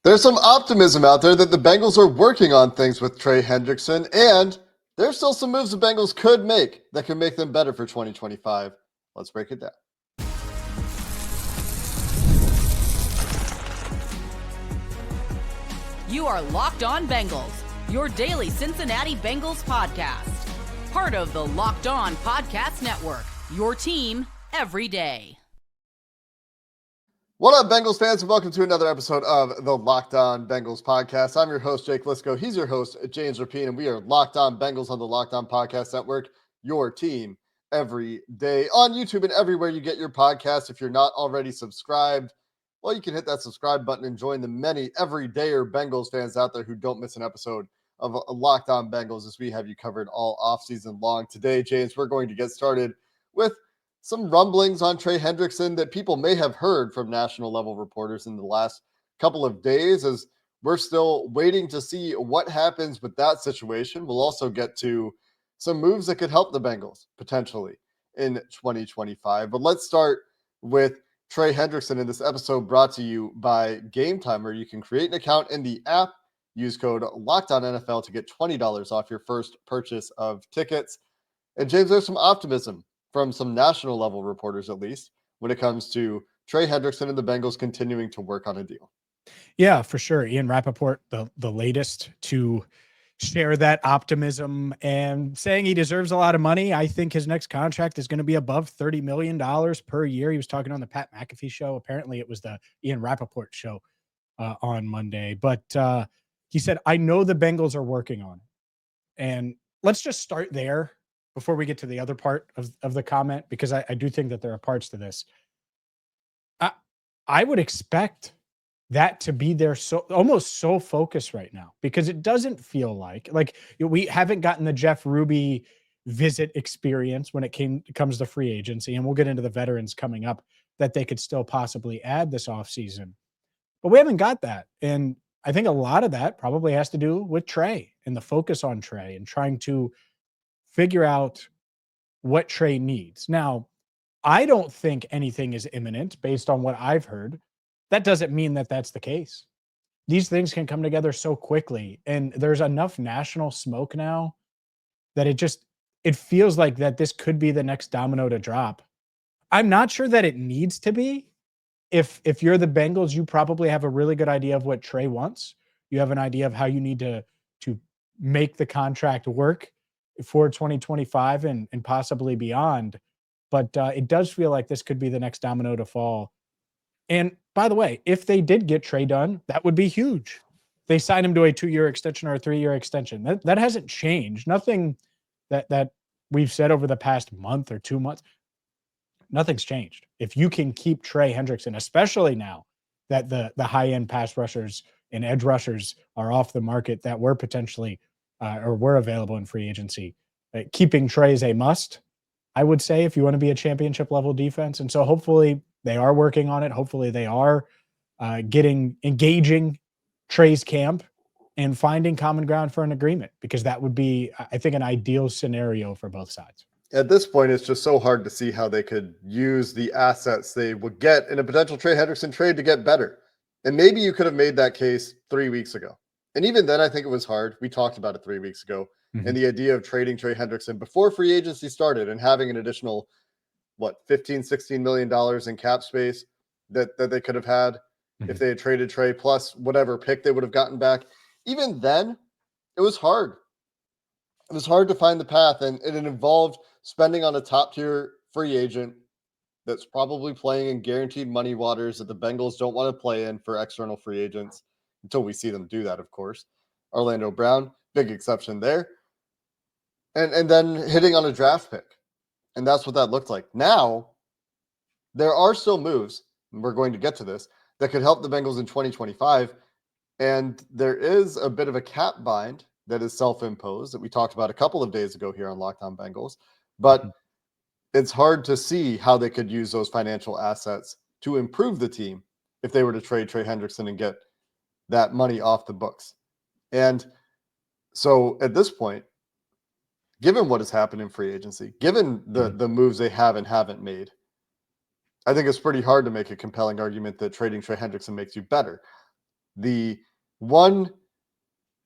There's some optimism out there that the Bengals are working on things with Trey Hendrickson, and there's still some moves the Bengals could make that can make them better for 2025. Let's break it down. You are Locked On Bengals, your daily Cincinnati Bengals podcast. Part of the Locked On Podcast Network, your team every day. What up, Bengals fans, and welcome to another episode of the Locked On Bengals podcast. I'm your host, Jake Liscow. He's your host, James Rapien, and we are Locked On Bengals on the Locked On Podcast Network, your team every day on YouTube and everywhere you get your podcast. If you're not already subscribed, well, you can hit that subscribe button and join the many everydayer Bengals fans out there who don't miss an episode of Locked On Bengals as we have you covered all offseason long. Today, James, we're going to get started with some rumblings on Trey Hendrickson that people may have heard from national level reporters in the last couple of days, as we're still waiting to see what happens with that situation. We'll also get to some moves that could help the Bengals potentially in 2025. But let's start with Trey Hendrickson in this episode brought to you by Gametime, where you can create an account in the app, use code LOCKEDONNFL to get $20 off your first purchase of tickets. And James, there's some optimism from some national level reporters, at least, when it comes to Trey Hendrickson and the Bengals continuing to work on a deal. Yeah, for sure. Ian Rappaport, the latest to share that optimism and saying he deserves a lot of money. I think his next contract is going to be above $30 million per year. He was talking on the Pat McAfee show. Apparently it was the Ian Rappaport show on Monday. But he said, I know the Bengals are working on it. And let's just start there before we get to the other part of the comment, because I do think that there are parts to this. I would expect that to be there almost so focused right now, because it doesn't feel like we haven't gotten the Jeff Ruby visit experience when it comes to free agency. And we'll get into the veterans coming up that they could still possibly add this offseason. But we haven't got that. And I think a lot of that probably has to do with Trey and the focus on Trey and trying to figure out what Trey needs. Now, I don't think anything is imminent based on what I've heard. That doesn't mean that that's the case. These things can come together so quickly, and there's enough national smoke now that it feels like that this could be the next domino to drop. I'm not sure that it needs to be. If you're the Bengals, you probably have a really good idea of what Trey wants. You have an idea of how you need to make the contract work for 2025 and possibly beyond. But it does feel like this could be the next domino to fall. And by the way, if they did get Trey done, that would be huge. They signed him to a 2-year extension or a 3-year extension. That hasn't changed. Nothing that we've said over the past month or 2 months, nothing's changed. If you can keep Trey Hendrickson, especially now that the high-end pass rushers and edge rushers are off the market that were potentially or were available in free agency, keeping Trey is a must, I would say, if you want to be a championship level defense. And so hopefully they are working on it. Hopefully they are engaging Trey's camp and finding common ground for an agreement, because that would be, I think, an ideal scenario for both sides. At this point, it's just so hard to see how they could use the assets they would get in a potential Trey Hendrickson trade to get better. And maybe you could have made that case 3 weeks ago. And even then, I think it was hard. We talked about it 3 weeks ago. Mm-hmm. And the idea of trading Trey Hendrickson before free agency started and having an additional, $15-16 million in cap space that they could have had if they had traded Trey, plus whatever pick they would have gotten back. Even then, it was hard. It was hard to find the path, and it involved spending on a top-tier free agent that's probably playing in guaranteed money waters that the Bengals don't want to play in for external free agents until we see them do that, of course. Orlando Brown, big exception there. And then hitting on a draft pick. And that's what that looked like. Now, there are still moves, and we're going to get to this, that could help the Bengals in 2025. And there is a bit of a cap bind that is self-imposed that we talked about a couple of days ago here on Locked On Bengals. But it's hard to see how they could use those financial assets to improve the team if they were to trade Trey Hendrickson and get that money off the books. And so at this point, given what has happened in free agency, given the moves they have and haven't made, I think it's pretty hard to make a compelling argument that trading Trey Hendrickson makes you better. The one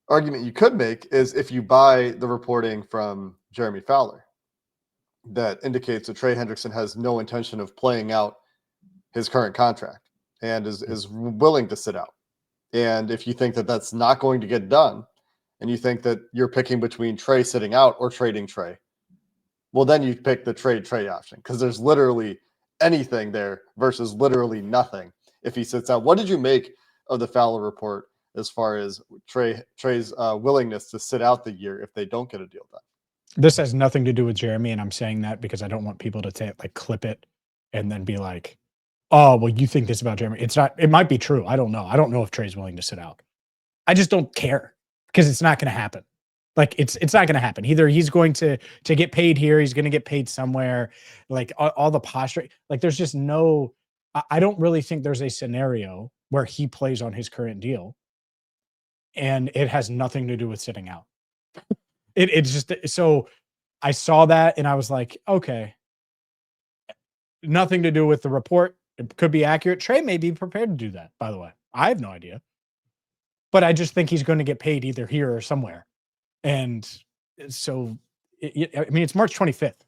argument you could make is if you buy the reporting from Jeremy Fowler that indicates that Trey Hendrickson has no intention of playing out his current contract and is willing to sit out. And if you think that that's not going to get done, and you think that you're picking between Trey sitting out or trading Trey, well, then you pick the trade option because there's literally anything there versus literally nothing if he sits out. What did you make of the Fowler report as far as Trey's willingness to sit out the year if they don't get a deal done? This has nothing to do with Jeremy, and I'm saying that because I don't want people to clip it and then be like, oh, well, you think this about Jeremy. It's not, it might be true. I don't know. I don't know if Trey's willing to sit out. I just don't care because it's not going to happen. Like it's not going to happen. Either he's going to get paid here, he's going to get paid somewhere. Like all the posture, like there's just no, I don't really think there's a scenario where he plays on his current deal and it has nothing to do with sitting out. It's just, so I saw that and I was like, okay, nothing to do with the report. It could be accurate. Trey may be prepared to do that, by the way. I have no idea. But I just think he's going to get paid either here or somewhere. And so, I mean, it's March 25th.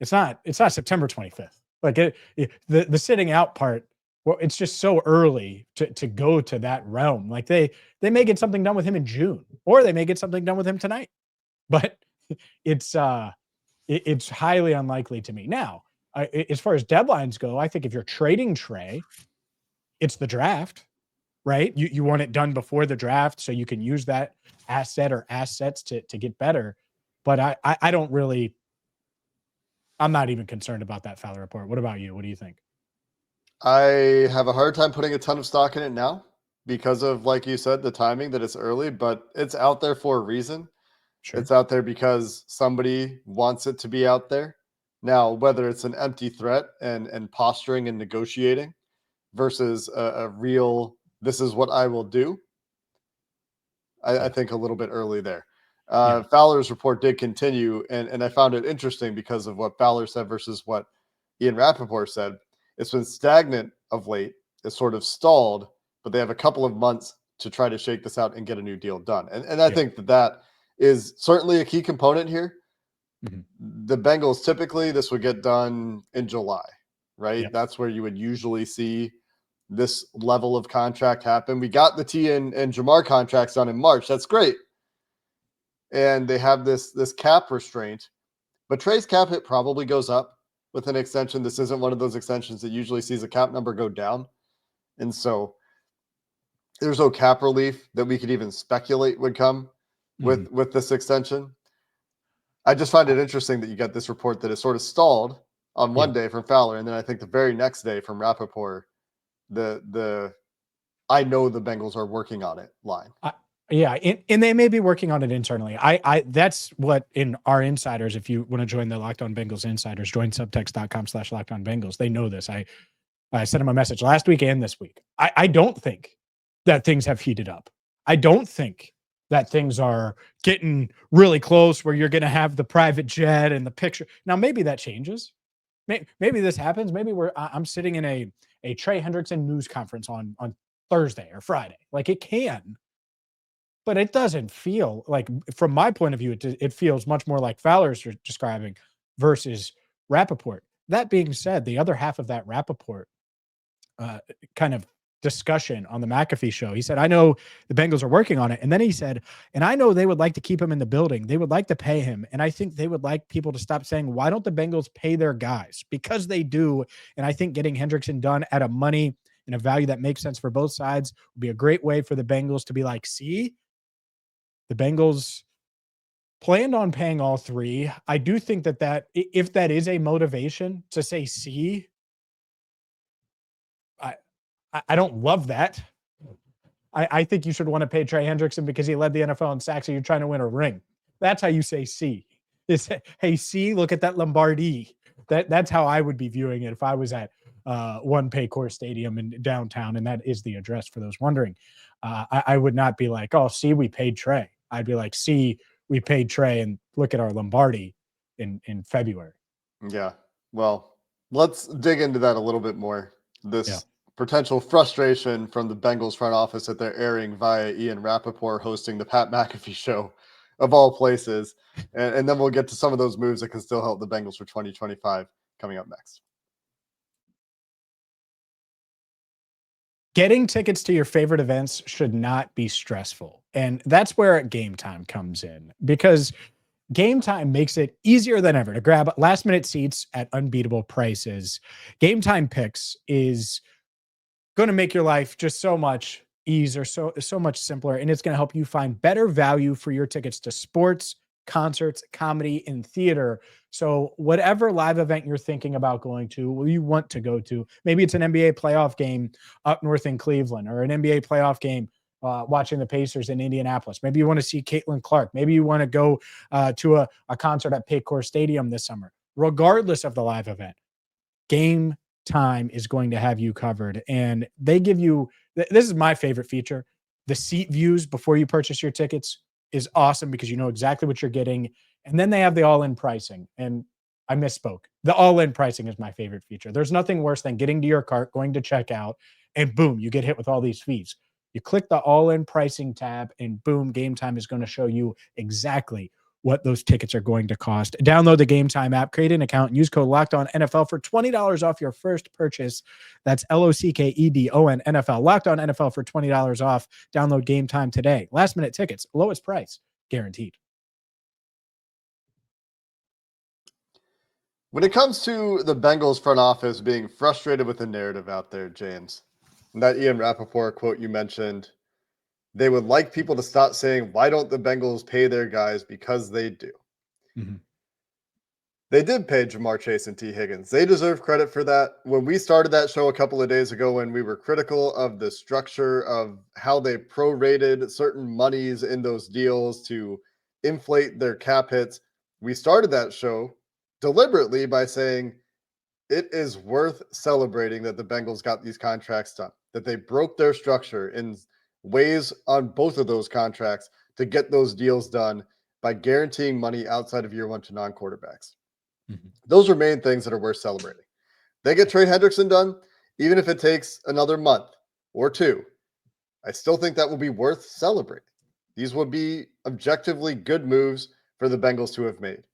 It's not September 25th. Like the sitting out part, well, it's just so early to go to that realm. Like they may get something done with him in June, or they may get something done with him tonight. But it's highly unlikely to me. Now, as far as deadlines go, I think if you're trading Trey, it's the draft, right? You want it done before the draft so you can use that asset or assets to get better. But I don't really, I'm not even concerned about that Fowler report. What about you? What do you think? I have a hard time putting a ton of stock in it now because of, like you said, the timing that it's early, but it's out there for a reason. Sure. It's out there because somebody wants it to be out there. Now, whether it's an empty threat and posturing and negotiating versus a real, this is what I will do, I think a little bit early there. Fowler's report did continue, and I found it interesting because of what Fowler said versus what Ian Rapoport said. It's been stagnant of late. It's sort of stalled, but they have a couple of months to try to shake this out and get a new deal done. And I think that is certainly a key component here. Mm-hmm. The Bengals, typically this would get done in July, right? Yep. That's where you would usually see this level of contract happen. We got the T and Jamar contracts done in March. That's great. And they have this cap restraint, but Trey's cap hit probably goes up with an extension. This isn't one of those extensions that usually sees a cap number go down. And so there's no cap relief that we could even speculate would come with this extension. I just find it interesting that you got this report that is sort of stalled on one day from Fowler, and then I think the very next day from Rapoport, the I know the Bengals are working on it line. And they may be working on it internally. I that's what in our insiders, if you want to join the Locked On Bengals insiders, join subtext.com/LockedOnBengals. They know this. I sent them a message last week and this week. I don't think that things have heated up. I don't think that things are getting really close where you're going to have the private jet and the picture. Now, maybe that changes. Maybe this happens. Maybe I'm sitting in a Trey Hendrickson news conference on Thursday or Friday. Like it can. But it doesn't feel like, from my point of view, it feels much more like Fowler's describing versus Rapoport. That being said, the other half of that Rapoport kind of discussion on the McAfee show, he said, I know the Bengals are working on it. And then he said, and I know they would like to keep him in the building. They would like to pay him. And I think they would like people to stop saying, why don't the Bengals pay their guys? Because they do. And I think getting Hendrickson done at a money and a value that makes sense for both sides would be a great way for the Bengals to be like, see, the Bengals planned on paying all three. I do think that if that is a motivation to say, see, I don't love that. I think you should want to pay Trey Hendrickson because he led the NFL in sacks and you're trying to win a ring. That's how you say see. It's, hey, see, look at that Lombardi. That's how I would be viewing it if I was at One Paycor Stadium in downtown, and that is the address for those wondering. I would not be like, oh, see, we paid Trey. I'd be like, see, we paid Trey, and look at our Lombardi in February. Yeah. Well, let's dig into that a little bit more. This potential frustration from the Bengals front office that they're airing via Ian Rappaport hosting the Pat McAfee show of all places. And then we'll get to some of those moves that can still help the Bengals for 2025 coming up next. Getting tickets to your favorite events should not be stressful. And that's where Gametime comes in, because Gametime makes it easier than ever to grab last minute seats at unbeatable prices. Gametime Picks is going to make your life just so much easier, so much simpler, and it's going to help you find better value for your tickets to sports, concerts, comedy, and theater. So whatever live event you're thinking about going to, or you want to go to, maybe it's an NBA playoff game up north in Cleveland, or an NBA playoff game watching the Pacers in Indianapolis. Maybe you want to see Caitlin Clark. Maybe you want to go to a concert at Paycor Stadium this summer. Regardless of the live event, Gametime is going to have you covered. And they give you, this is my favorite feature, the seat views before you purchase your tickets is awesome because you know exactly what you're getting. And then they have the all-in pricing. And I misspoke. The all-in pricing is my favorite feature. There's nothing worse than getting to your cart, going to checkout, and boom, you get hit with all these fees. You click the all-in pricing tab, and boom, Gametime is going to show you exactly what those tickets are going to cost. Download the Gametime app, create an account, and use code LOCKEDONNFL for $20 off your first purchase. That's LOCKEDON NFL. Locked On NFL for $20 off. Download Gametime today. Last minute tickets, lowest price, guaranteed. When it comes to the Bengals front office being frustrated with the narrative out there, James, and that Ian Rappaport quote you mentioned, they would like people to stop saying, why don't the Bengals pay their guys? Because they do. Mm-hmm. They did pay Jamar Chase and T. Higgins. They deserve credit for that. When we started that show a couple of days ago, when we were critical of the structure of how they prorated certain monies in those deals to inflate their cap hits, we started that show deliberately by saying it is worth celebrating that the Bengals got these contracts done, that they broke their structure in ways on both of those contracts to get those deals done by guaranteeing money outside of year one to non-quarterbacks. Mm-hmm. Those are main things that are worth celebrating. They get Trey Hendrickson done, even if it takes another month or two. I still think that will be worth celebrating. These would be objectively good moves for the Bengals to have made.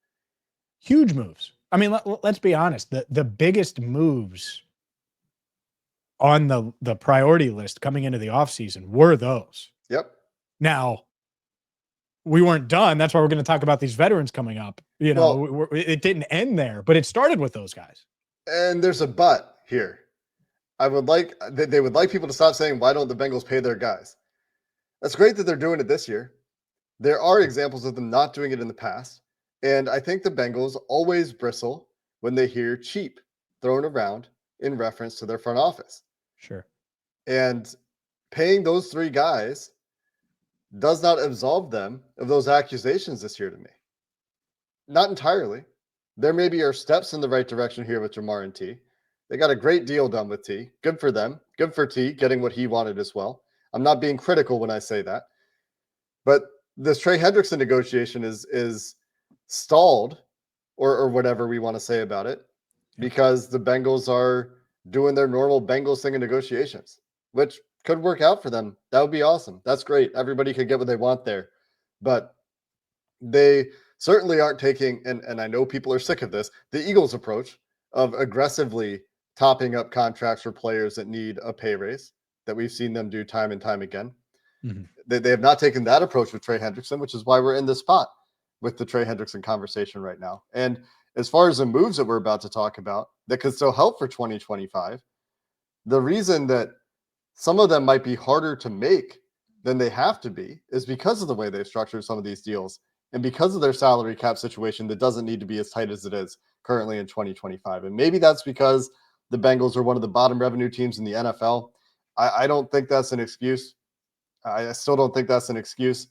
Huge moves. I mean, let's be honest. The biggest moves on the priority list coming into the offseason were those. Yep. Now, we weren't done. That's why we're going to talk about these veterans coming up. You know, it didn't end there, but it started with those guys. And there's a but here. They would like people to stop saying, why don't the Bengals pay their guys? That's great that they're doing it this year. There are examples of them not doing it in the past. And I think the Bengals always bristle when they hear cheap thrown around in reference to their front office. Sure. And paying those three guys does not absolve them of those accusations this year to me. Not entirely. There maybe are steps in the right direction here with Jamar and T. They got a great deal done with T. Good for them. Good for T getting what he wanted as well. I'm not being critical when I say that. But this Trey Hendrickson negotiation is stalled or whatever we want to say about it because the Bengals are doing their normal Bengals thing in negotiations, which could work out for them. That would be awesome. That's great. Everybody could get what they want there. But they certainly aren't taking, and I know people are sick of this, the Eagles approach of aggressively topping up contracts for players that need a pay raise that we've seen them do time and time again. Mm-hmm. They have not taken that approach with Trey Hendrickson, which is why we're in this spot with the Trey Hendrickson conversation right now. And as far as the moves that we're about to talk about that could still help for 2025, the reason that some of them might be harder to make than they have to be is because of the way they've structured some of these deals and because of their salary cap situation that doesn't need to be as tight as it is currently in 2025. And maybe that's because the Bengals are one of the bottom revenue teams in the NFL. I don't think that's an excuse. I still don't think that's an excuse.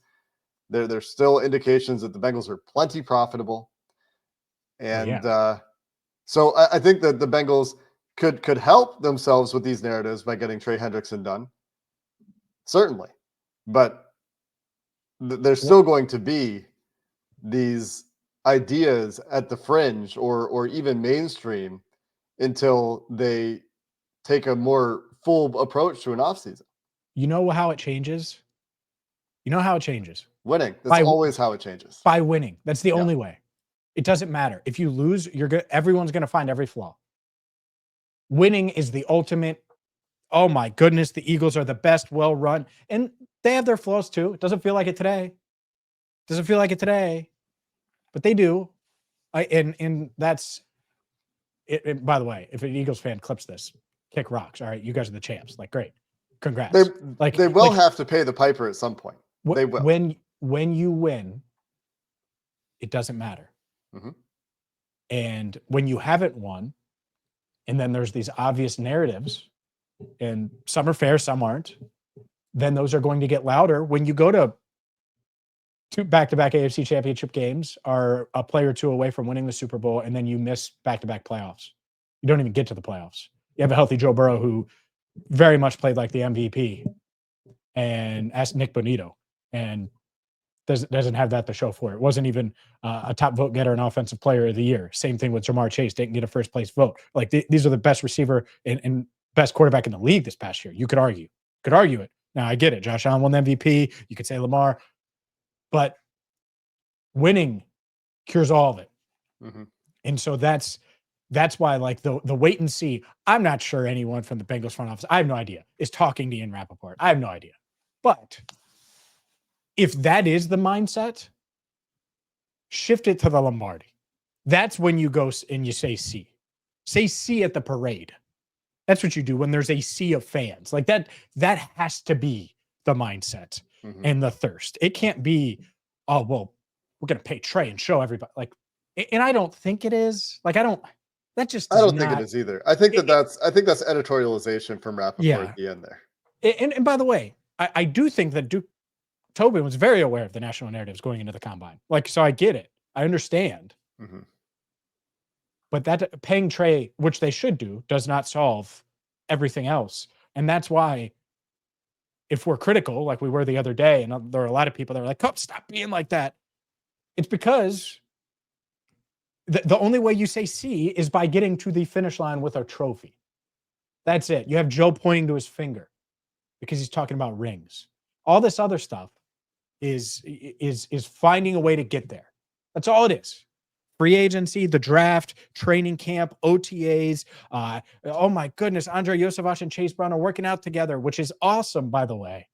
There's still indications that the Bengals are plenty profitable. And so I think that the Bengals could help themselves with these narratives by getting Trey Hendrickson done. Certainly. But there's still going to be these ideas at the fringe or even mainstream until they take a more full approach to an offseason. You know how it changes? You know how it changes? Winning. That's always how it changes. By winning. That's the only way. It doesn't matter. If you lose, everyone's going to find every flaw. Winning is the ultimate. Oh my goodness, the Eagles are the best, well run. And they have their flaws too. It doesn't feel like it today. Doesn't feel like it today. But they do. And that's it. And by the way, if an Eagles fan clips this, kick rocks. All right, you guys are the champs. Like, great. Congrats. They will have to pay the piper at some point. They will. When you win, it doesn't matter. Mm-hmm. And when you haven't won, and then there's these obvious narratives, and some are fair, some aren't, then those are going to get louder when you go to 2 back-to-back AFC championship games, are a play or two away from winning the Super Bowl, and then you miss back-to-back playoffs. You don't even get to the playoffs. You have a healthy Joe Burrow who very much played like the MVP, and asked Nick Bonito, and doesn't have that to show for it. It wasn't even a top vote getter and offensive player of the year. Same thing with Jamar Chase, didn't get a first place vote. Like these are the best receiver and best quarterback in the league this past year. You could argue it. Now I get it. Josh Allen won the MVP. You could say Lamar, but winning cures all of it. Mm-hmm. And so that's why, like, the wait and see. I'm not sure anyone from the Bengals front office, I have no idea, is talking to Ian Rappaport. I have no idea. But if that is the mindset, shift it to the Lombardi. That's when you go and you say C. Say C at the parade. That's what you do when there's a sea of fans. Like that has to be the mindset and the thirst. It can't be, oh, well, we're going to pay Trey and show everybody. Like, and I don't think it is. Like, I don't think it is either. I think that's editorialization from Rappaport at the end there. And by the way, I do think that Duke Tobin was very aware of the national narratives going into the combine. Like, so I get it. I understand. Mm-hmm. But that paying Trey, which they should do, does not solve everything else. And that's why, if we're critical, like we were the other day, and there are a lot of people that are like, oh, stop being like that. It's because the only way you say C is by getting to the finish line with a trophy. That's it. You have Joe pointing to his finger because he's talking about rings. All this other stuff is finding a way to get there. That's all it is. Free agency, the draft, training camp, OTAs. Oh my goodness, Andre Yosevich and Chase Brown are working out together, which is awesome, by the way.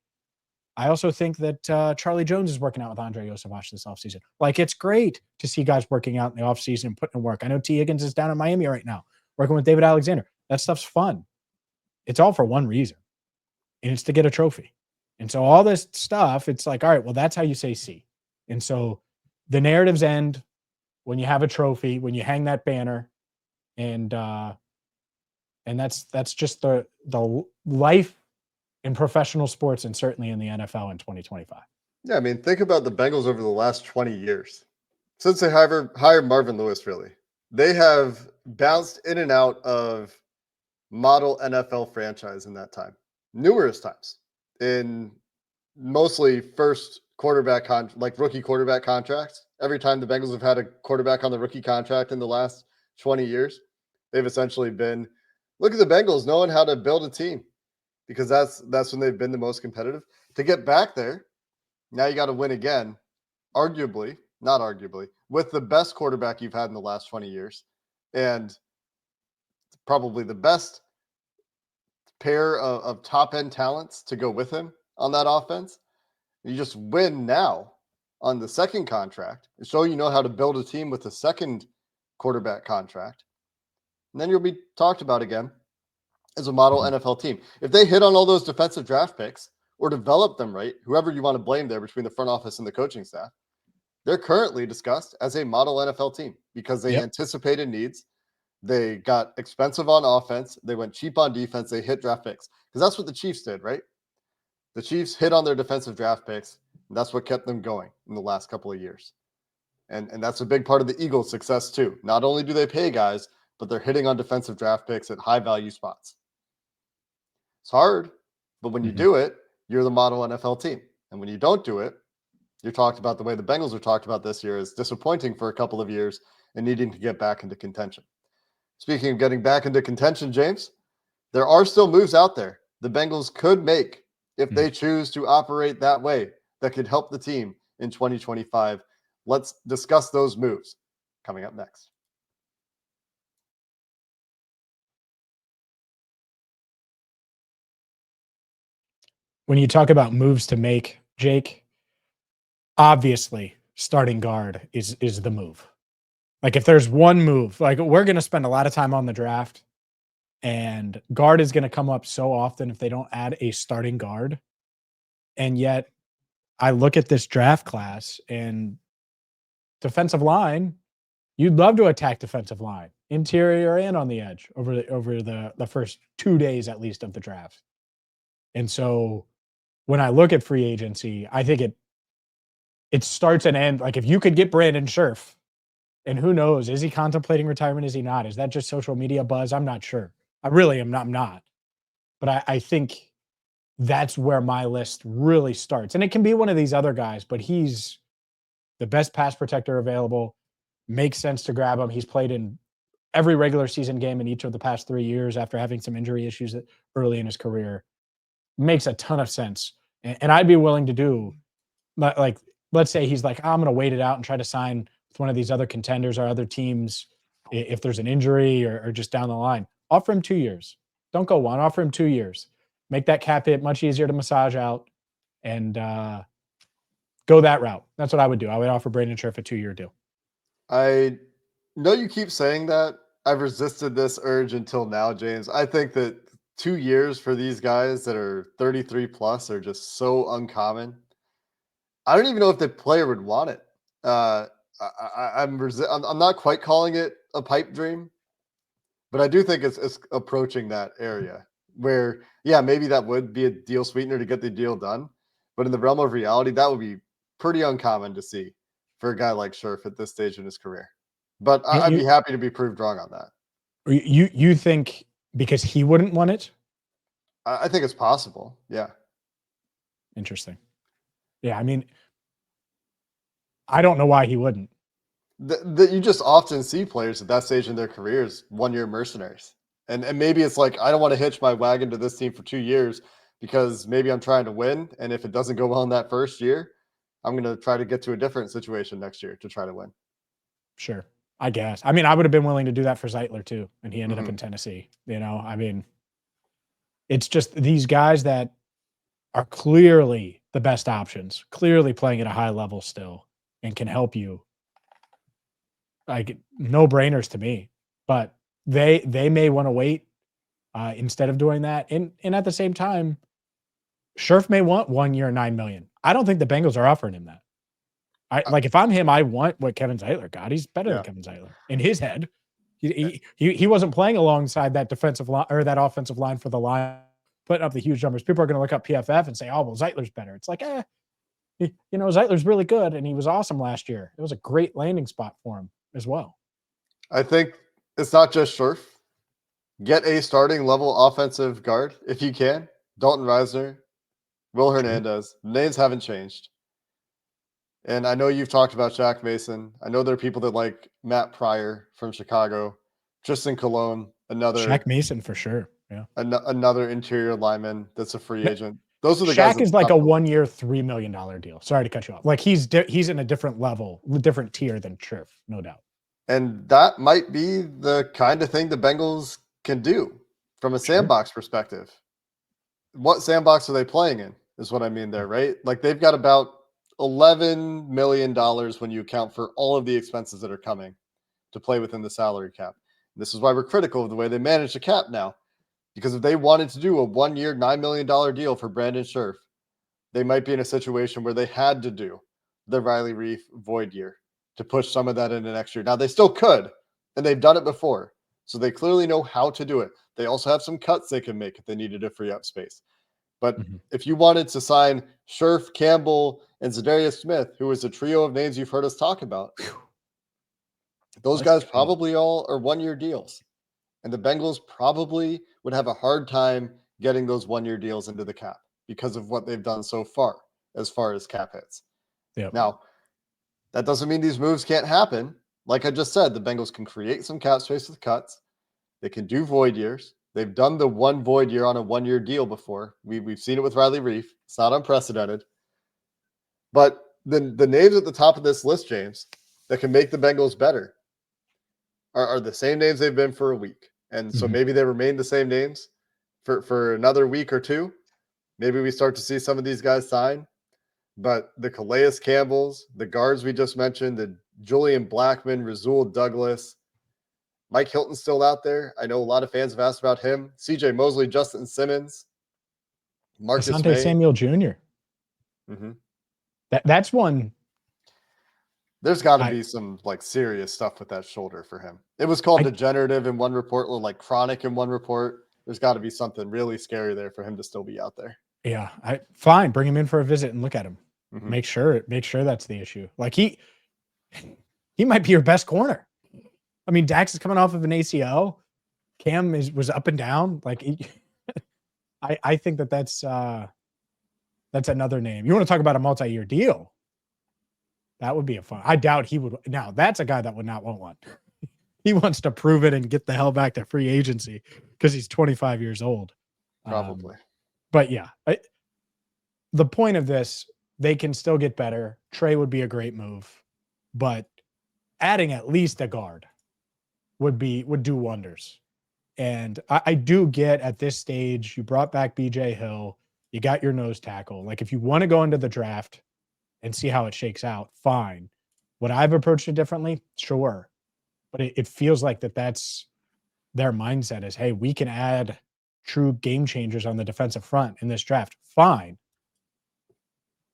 I also think that Charlie Jones is working out with Andre Yosevich this offseason. Like, it's great to see guys working out in the offseason and putting in work. I know T. Higgins is down in Miami right now, working with David Alexander. That stuff's fun. It's all for one reason, and it's to get a trophy. And so all this stuff, it's like, all right, well, that's how you say C. And so the narratives end when you have a trophy, when you hang that banner, and that's just the life in professional sports, and certainly in the NFL in 2025. Yeah, I mean, think about the Bengals over the last 20 years. Since they hired Marvin Lewis, really, they have bounced in and out of model NFL franchise in that time, numerous times, in mostly first quarterback rookie quarterback contracts. Every time the Bengals have had a quarterback on the rookie contract in the last 20 years, they've essentially been, look at the Bengals knowing how to build a team, because that's when they've been the most competitive. To get back there, now you got to win again, not arguably, with the best quarterback you've had in the last 20 years, and probably the best pair of top-end talents to go with him on that offense. You just win now on the second contract and show you know how to build a team with the second quarterback contract. And then you'll be talked about again as a model NFL team. If they hit on all those defensive draft picks or develop them right, whoever you want to blame there between the front office and the coaching staff, they're currently discussed as a model NFL team because they anticipated needs. They got expensive on offense. They went cheap on defense. They hit draft picks because that's what the Chiefs did, right? The Chiefs hit on their defensive draft picks. And that's what kept them going in the last couple of years. And that's a big part of the Eagles' success too. Not only do they pay guys, but they're hitting on defensive draft picks at high value spots. It's hard, but when you do it, you're the model NFL team. And when you don't do it, you're talked about the way the Bengals are talked about this year as disappointing for a couple of years and needing to get back into contention. Speaking of getting back into contention, James, there are still moves out there the Bengals could make if they choose to operate that way that could help the team in 2025. Let's discuss those moves coming up next. When you talk about moves to make, Jake, obviously starting guard is the move. Like if there's one move, like we're going to spend a lot of time on the draft, and guard is going to come up so often if they don't add a starting guard. And yet I look at this draft class and defensive line, you'd love to attack defensive line, interior and on the edge over the first 2 days at least of the draft. And so when I look at free agency, I think it starts and ends. Like if you could get Brandon Scherf, and who knows, is he contemplating retirement? Is he not? Is that just social media buzz? I'm not sure. I really am not. I'm not. But I think that's where my list really starts. And it can be one of these other guys, but he's the best pass protector available. Makes sense to grab him. He's played in every regular season game in each of the past 3 years after having some injury issues early in his career. Makes a ton of sense. And I'd be willing to do, like, let's say he's like, I'm going to wait it out and try to sign with one of these other contenders or other teams if there's an injury or just down the line. Offer him 2 years. Don't go one. Offer him 2 years. Make that cap hit much easier to massage out and go that route. That's what I would do. I would offer Brandon Scherf a 2-year deal. I know you keep saying that. I've resisted this urge until now, James. I think that 2 years for these guys that are 33 plus are just so uncommon. I don't even know if the player would want it. I'm not quite calling it a pipe dream, but I do think it's approaching that area where, yeah, maybe that would be a deal sweetener to get the deal done. But in the realm of reality, that would be pretty uncommon to see for a guy like Scherf at this stage in his career. But I'd be happy to be proved wrong on that. You think because he wouldn't want it? I think it's possible. Yeah. Interesting. Yeah, I mean, I don't know why he wouldn't. You just often see players at that stage in their careers, 1-year mercenaries. And maybe it's like, I don't want to hitch my wagon to this team for 2 years because maybe I'm trying to win. And if it doesn't go well in that first year, I'm going to try to get to a different situation next year to try to win. Sure. I guess. I mean, I would have been willing to do that for Zeitler too. And he ended up in Tennessee. You know, I mean, it's just these guys that are clearly the best options, clearly playing at a high level still and can help you. Like no brainers to me, but they may want to wait instead of doing that. And at the same time, Scherf may want 1 year, $9 million. I don't think the Bengals are offering him that. Like if I'm him, I want what Kevin Zeitler got. He's better than Kevin Zeitler in his head. He wasn't playing alongside that defensive line or that offensive line for the line, putting up the huge numbers. People are going to look up PFF and say, "Oh, well, Zeitler's better." It's like, Zeitler's really good, and he was awesome last year. It was a great landing spot for him as well. I think it's not just Scherf. Get a starting level offensive guard if you can. Dalton Reisner, Will Hernandez. Names haven't changed. And I know you've talked about Shaq Mason. I know there are people that like Matt Pryor from Chicago, Tristan Colon, another Shaq Mason for sure. Yeah, another interior lineman that's a free agent. Those are the Shaq guys. Shaq is like a 1 year, $3 million deal. Sorry to cut you off. Like he's in a different level, different tier than Scherf, no doubt. And that might be the kind of thing the Bengals can do from a sandbox perspective. What sandbox are they playing in is what I mean there, right? Like they've got about $11 million when you account for all of the expenses that are coming to play within the salary cap. And this is why we're critical of the way they manage the cap now, because if they wanted to do a 1 year, $9 million deal for Brandon Scherf, they might be in a situation where they had to do the Riley Reif void year to push some of that into next year. Now they still could, and they've done it before. So they clearly know how to do it. They also have some cuts they can make if they needed to free up space. But if you wanted to sign Scherf, Campbell, and Zadarius Smith, who is a trio of names you've heard us talk about, those guys probably all are 1 year deals. And the Bengals probably would have a hard time getting those 1 year deals into the cap because of what they've done so far as cap hits. Yep. Now, that doesn't mean these moves can't happen. Like I just said, the Bengals can create some cap space with cuts. They can do void years. They've done the one void year on a 1-year deal before. We've seen it with Riley Reif. It's not unprecedented. But the names at the top of this list, James, that can make the Bengals better are the same names they've been for a week. And so maybe they remain the same names for another week or two. Maybe we start to see some of these guys sign. But the Calais Campbells, the guards we just mentioned, the Julian Blackmon, Rasul Douglas, Mike Hilton's still out there. I know a lot of fans have asked about him. CJ Mosley, Justin Simmons, Marcus Asante May. Samuel Jr. That's one. There's got to be some like serious stuff with that shoulder for him. It was called degenerative in one report, or like chronic in one report. There's got to be something really scary there for him to still be out there. Yeah, fine. Bring him in for a visit and look at him. Make sure that's the issue. Like he might be your best corner. I mean, Dax is coming off of an ACL. Cam was up and down. Like I think that's another name. You want to talk about a multi-year deal? That would be a fun. I doubt he would. Now that's a guy that would not want one. He wants to prove it and get the hell back to free agency because he's 25 years old. Probably. But yeah, the point of this, they can still get better. Trey would be a great move, but adding at least a guard would do wonders. And I do get at this stage, you brought back BJ Hill, you got your nose tackle. Like if you want to go into the draft and see how it shakes out, fine. Would I have approached it differently? Sure. But it feels like that's their mindset is, hey, we can add true game changers on the defensive front in this draft. Fine.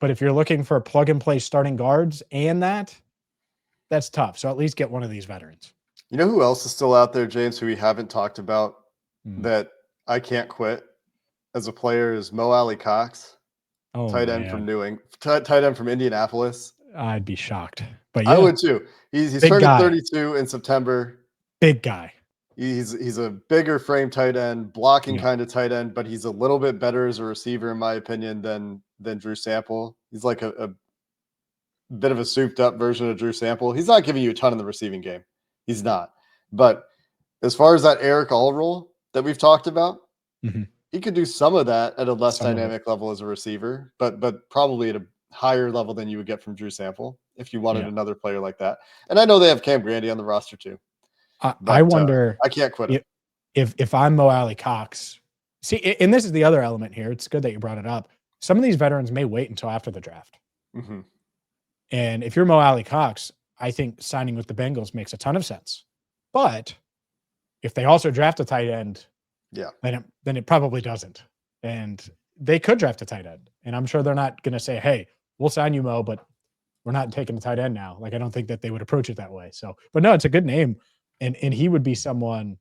But if you're looking for plug and play starting guards and that's tough. So at least get one of these veterans. You know who else is still out there, James, who we haven't talked about that I can't quit as a player is Mo Alley Cox, tight end from Indianapolis. I'd be shocked. But yeah, I would too. He's turning 32 in September. Big guy. He's a bigger frame tight end, blocking kind of tight end, but he's a little bit better as a receiver, in my opinion, than Drew Sample. He's like a bit of a souped up version of Drew Sample. He's not giving you a ton in the receiving game. He's not. But as far as that Eric All role that we've talked about, he could do some of that at a less dynamic level as a receiver, but probably at a higher level than you would get from Drew Sample if you wanted another player like that. And I know they have Cam Grandy on the roster too. I wonder. I can't quit it. If I'm Mo Alley Cox, see, and this is the other element here. It's good that you brought it up. Some of these veterans may wait until after the draft. And if you're Mo Alley Cox, I think signing with the Bengals makes a ton of sense. But if they also draft a tight end, then it probably doesn't. And they could draft a tight end. And I'm sure they're not going to say, hey, we'll sign you, Mo, but we're not taking a tight end now. Like, I don't think that they would approach it that way. So, but no, it's a good name. And he would be someone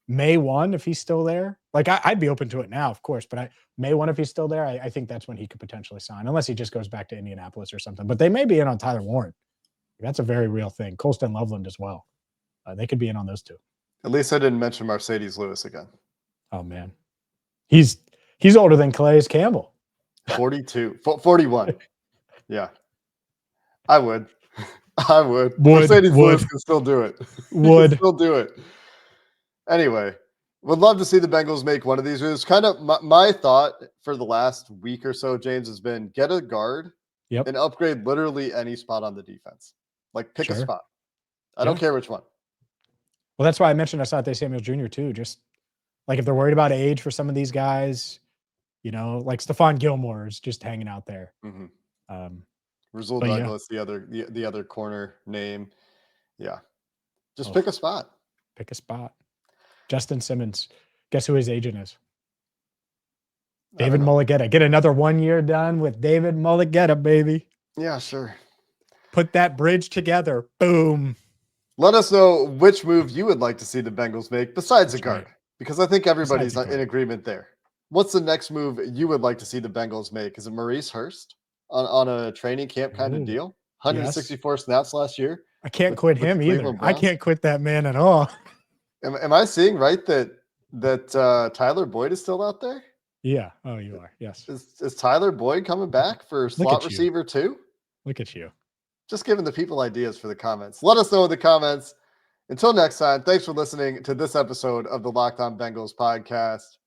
May 1, if he's still there. Like I'd be open to it now, of course, but May 1, if he's still there, I think that's when he could potentially sign, unless he just goes back to Indianapolis or something. But they may be in on Tyler Warren. That's a very real thing. Colston Loveland as well. They could be in on those two. At least I didn't mention Mercedes Lewis again. Oh man. He's older than Calais Campbell. 41. Yeah. I would. Mercedes Lewis can still do it. Would still do it. Anyway, would love to see the Bengals make one of these moves. Kind of my thought for the last week or so, James, has been get a guard and upgrade literally any spot on the defense. Like pick a spot. I don't care which one. Well, that's why I mentioned Asante Samuel Jr. too. Just like if they're worried about age for some of these guys, like Stephon Gilmore is just hanging out there. Rasul Douglas, the other corner name. Yeah. Just pick a spot. Pick a spot. Justin Simmons. Guess who his agent is? David Mulligetta. Get another 1 year done with David Mulligetta, baby. Yeah, sure. Put that bridge together. Boom. Let us know which move you would like to see the Bengals make besides a guard, because I think everybody's in agreement there. What's the next move you would like to see the Bengals make? Is it Maurice Hurst on a training camp kind of deal? 164 snaps last year. I can't quit him either. I can't quit that man at all. Am I seeing right that Tyler Boyd is still out there? Yeah. Oh, you are. Yes. Is Tyler Boyd coming back for slot receiver too? Look at you. Just giving the people ideas for the comments. Let us know in the comments Until next time, thanks for listening to this episode of the Locked On Bengals podcast.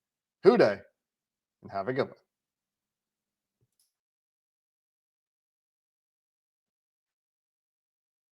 Hoo day, and have a good one.